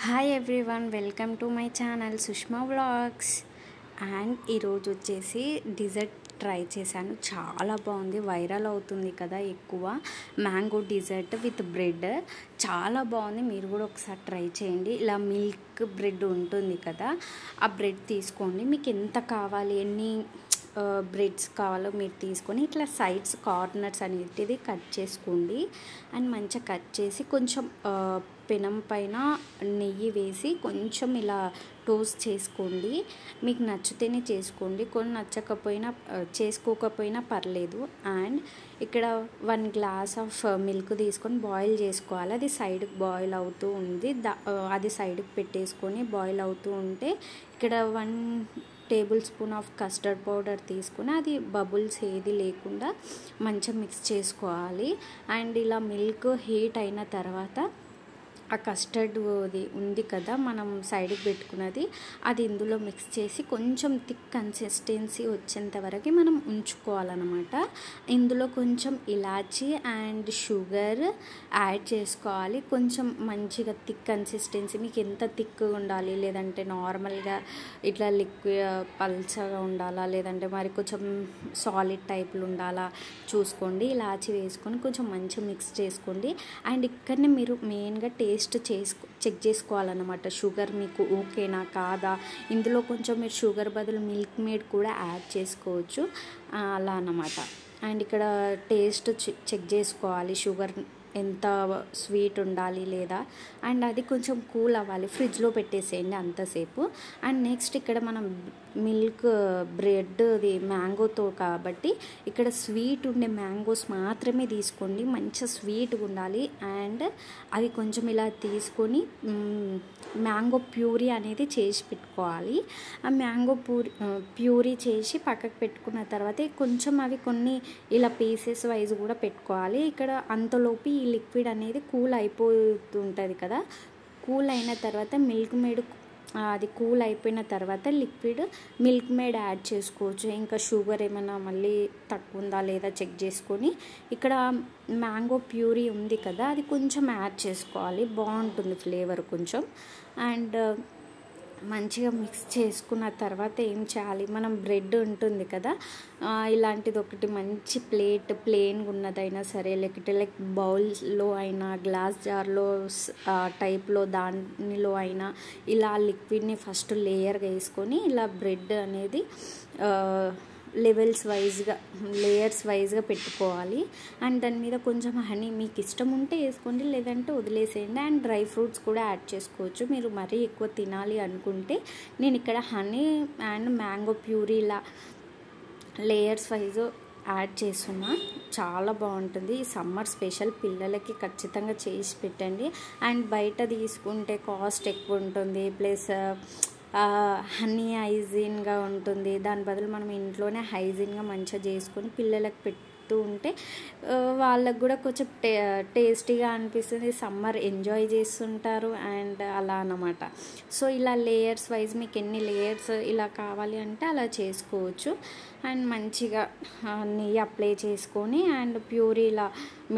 Hi everyone, welcome to my channel Sushma vlogs. And ఈరోజు వచ్చేసి desert try చేశాను. చాలా బాగుంది, వైరల్ అవుతుంది కదా ఎక్కువ. మ్యాంగో డిజర్ట్ విత్ బ్రెడ్ చాలా బాగుంది. మీరు కూడా ఒకసారి ట్రై చేయండి. ఇలా మిల్క్ బ్రెడ్ ఉంటుంది కదా, ఆ బ్రెడ్ తీసుకోండి. మీకు ఎంత కావాలి, ఎన్ని బ్రెడ్స్ కావాలో మీరు తీసుకొని ఇట్లా సైడ్స్ కార్నర్స్ అనేటిది కట్ చేసుకోండి. అండ్ మంచిగా కట్ చేసి కొంచెం పెనం పైన నెయ్యి వేసి కొంచెం ఇలా టోస్ట్ చేసుకోండి. మీకు నచ్చితేనే చేసుకోండి, కొన్ని నచ్చకపోయినా చేసుకోకపోయినా పర్లేదు. అండ్ ఇక్కడ 1 గ్లాస్ ఆఫ్ మిల్క్ తీసుకొని బాయిల్ చేసుకోవాలి. అది సైడ్కి బాయిల్ అవుతూ ఉంది, అది సైడ్కి పెట్టేసుకొని బాయిల్ అవుతూ ఉంటే ఇక్కడ 1 table spoon of custard powder తీసుకుని అది బబుల్స్ ఏది లేకుండా మంచిగా మిక్స్ చేసుకోవాలి. అండ్ ఇలా మిల్క్ హీట్ అయిన తర్వాత ఆ కస్టర్డ్ ఉంది కదా మనం సైడ్కి పెట్టుకున్నది, అది ఇందులో మిక్స్ చేసి కొంచెం థిక్ కన్సిస్టెన్సీ వచ్చేంత వరకు మనం ఉంచుకోవాలన్నమాట. ఇందులో కొంచెం ఇలాచీ అండ్ షుగర్ యాడ్ చేసుకోవాలి. కొంచెం మంచిగా థిక్ కన్సిస్టెన్సీ, మీకు ఎంత థిక్గా ఉండాలి, లేదంటే నార్మల్గా ఇట్లా లిక్విడ్ పల్చగా ఉండాలా, లేదంటే మరి కొంచెం సాలిడ్ టైప్లో ఉండాలా చూసుకోండి. ఇలాచీ వేసుకొని కొంచెం మంచిగా మిక్స్ చేసుకోండి. అండ్ ఇక్కడనే మీరు మెయిన్గా చెక్ చేసుకోవాలన్నమాట, షుగర్ మీకు ఓకేనా కాదా. ఇందులో కొంచెం మీరు షుగర్ బదులు మిల్క్ మేడ్ కూడా యాడ్ చేసుకోవచ్చు, అలా అన్నమాట. అండ్ ఇక్కడ టేస్ట్ చెక్ చేసుకోవాలి, షుగర్ ఎంత స్వీట్ ఉండాలి లేదా. అండ్ అది కొంచెం కూల్ అవ్వాలి, ఫ్రిడ్జ్లో పెట్టేసేయండి అంతసేపు. అండ్ నెక్స్ట్ ఇక్కడ మనం మిల్క్ బ్రెడ్ అది మ్యాంగోతో కాబట్టి ఇక్కడ స్వీట్ ఉండే మ్యాంగోస్ మాత్రమే తీసుకోండి, మంచిగా స్వీట్గా ఉండాలి. అండ్ అది కొంచెం ఇలా తీసుకొని మ్యాంగో ప్యూరీ అనేది చేసి పెట్టుకోవాలి. ఆ మ్యాంగో ప్యూరీ చేసి పక్కకు పెట్టుకున్న తర్వాత కొంచెం అవి కొన్ని ఇలా పీసెస్ వైజ్ కూడా పెట్టుకోవాలి. ఇక్కడ అంతలోపు ఈ లిక్విడ్ అనేది కూల్ అయిపోతుంటుంది కదా, కూల్ అయిన తర్వాత మిల్క్ మేడ్ అది కూల్ అయిపోయిన తర్వాత లిక్విడ్ మిల్క్ మేడ్ యాడ్ చేసుకోవచ్చు. ఇంకా షుగర్ ఏమైనా మళ్ళీ తక్కువ ఉందా లేదా చెక్ చేసుకొని ఇక్కడ మ్యాంగో ప్యూరీ ఉంది కదా అది కొంచెం యాడ్ చేసుకోవాలి, బాగుంటుంది ఫ్లేవర్ కొంచెం. అండ్ మంచిగా మిక్స్ చేసుకున్న తర్వాత ఏం చేయాలి, మనం బ్రెడ్ ఉంటుంది కదా, ఇలాంటిది ఒకటి మంచి ప్లెయిన్గా ఉన్నదైనా సరే, లేకపోతే లైక్ బౌల్లో అయినా గ్లాస్ జార్లో టైప్లో దానిలో అయినా ఇలా లిక్విడ్ని ఫస్ట్ లేయర్గా వేసుకొని ఇలా బ్రెడ్ అనేది లేయర్స్ వైజ్గా పెట్టుకోవాలి. అండ్ దాని మీద కొంచెం హనీ మీకు ఇష్టం ఉంటే వేసుకోండి, లేదంటే వదిలేసేయండి. అండ్ డ్రై ఫ్రూట్స్ కూడా యాడ్ చేసుకోవచ్చు, మీరు మరీ ఎక్కువ తినాలి అనుకుంటే. నేను ఇక్కడ హనీ అండ్ మ్యాంగో ప్యూరీ ఇలా లేయర్స్ వైజ్ యాడ్ చేస్తున్నా, చాలా బాగుంటుంది. ఈ సమ్మర్ స్పెషల్ పిల్లలకి ఖచ్చితంగా చేసి పెట్టండి. అండ్ బయట తీసుకుంటే కాస్ట్ ఎక్కువ ఉంటుంది, ప్లస్ హనీ హైజీన్గా ఉంటుంది. దాని బదులు మనం ఇంట్లోనే హైజీన్గా మంచిగా చేసుకొని పిల్లలకు పెడుతూ ఉంటే వాళ్ళకు కూడా కొంచెం టేస్టీగా అనిపిస్తుంది, సమ్మర్ ఎంజాయ్ చేస్తుంటారు. అండ్ అలా అన్నమాట. సో ఇలా లేయర్స్ వైజ్ మీకు ఎన్ని లేయర్స్ ఇలా కావాలి అంటే అలా చేసుకోవచ్చు. అండ్ మంచిగా నెయ్యి అప్లై చేసుకొని అండ్ ప్యూరీ ఇలా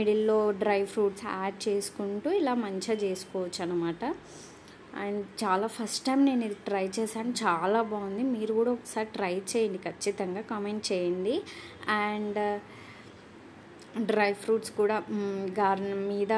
మిడిల్లో డ్రై ఫ్రూట్స్ యాడ్ చేసుకుంటూ ఇలా మంచిగా చేసుకోవచ్చు అనమాట. అండ్ చాలా ఫస్ట్ టైం నేను ఇది ట్రై చేశాను, చాలా బాగుంది. మీరు కూడా ఒకసారి ట్రై చేయండి, ఖచ్చితంగా కామెంట్ చేయండి. అండ్ డ్రై ఫ్రూట్స్ కూడా గార్డెన్ మీద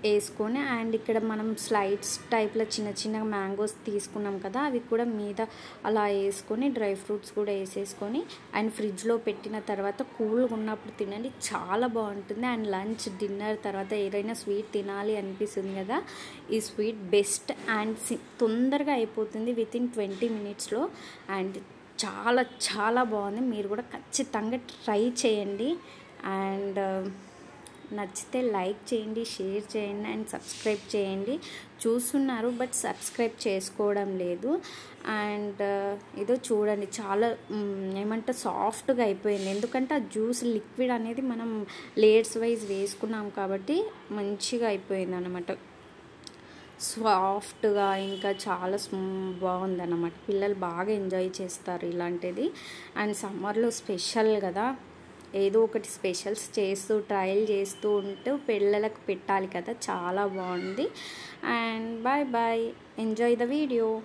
వేసుకొని అండ్ ఇక్కడ మనం స్లైడ్స్ టైప్లో చిన్న మ్యాంగోస్ తీసుకున్నాం కదా అవి కూడా మీద అలా వేసుకొని డ్రై ఫ్రూట్స్ కూడా వేసేసుకొని అండ్ ఫ్రిడ్జ్లో పెట్టిన తర్వాత కూల్గా ఉన్నప్పుడు తినండి, చాలా బాగుంటుంది. అండ్ లంచ్ డిన్నర్ తర్వాత ఏదైనా స్వీట్ తినాలి అనిపిస్తుంది కదా, ఈ స్వీట్ బెస్ట్. అండ్ తొందరగా అయిపోతుంది, వితిన్ 20 minutesలో. అండ్ చాలా చాలా బాగుంది, మీరు కూడా ఖచ్చితంగా ట్రై చేయండి. అండ్ నచ్చితే లైక్ చేయండి, షేర్ చేయండి అండ్ సబ్స్క్రైబ్ చేయండి. చూస్తున్నారు బట్ సబ్స్క్రైబ్ చేసుకోవడం లేదు. అండ్ ఏదో చూడండి, చాలా ఏమంటే సాఫ్ట్గా అయిపోయింది, ఎందుకంటే ఆ జ్యూస్ లిక్విడ్ అనేది మనం లేయర్స్ వైజ్ వేసుకున్నాం కాబట్టి మంచిగా అయిపోయింది అన్నమాట, సాఫ్ట్గా. ఇంకా చాలా బాగుందన్నమాట, పిల్లలు బాగా ఎంజాయ్ చేస్తారు ఇలాంటిది. అండ్ సమ్మర్లో స్పెషల్ కదా, ఏదో ఒకటి స్పెషల్స్ చేస్తూ ట్రయల్ చేస్తూ ఉంటూ పిల్లలకు పెట్టాలి కదా. చాలా బాగుంది. And bye bye, enjoy the video.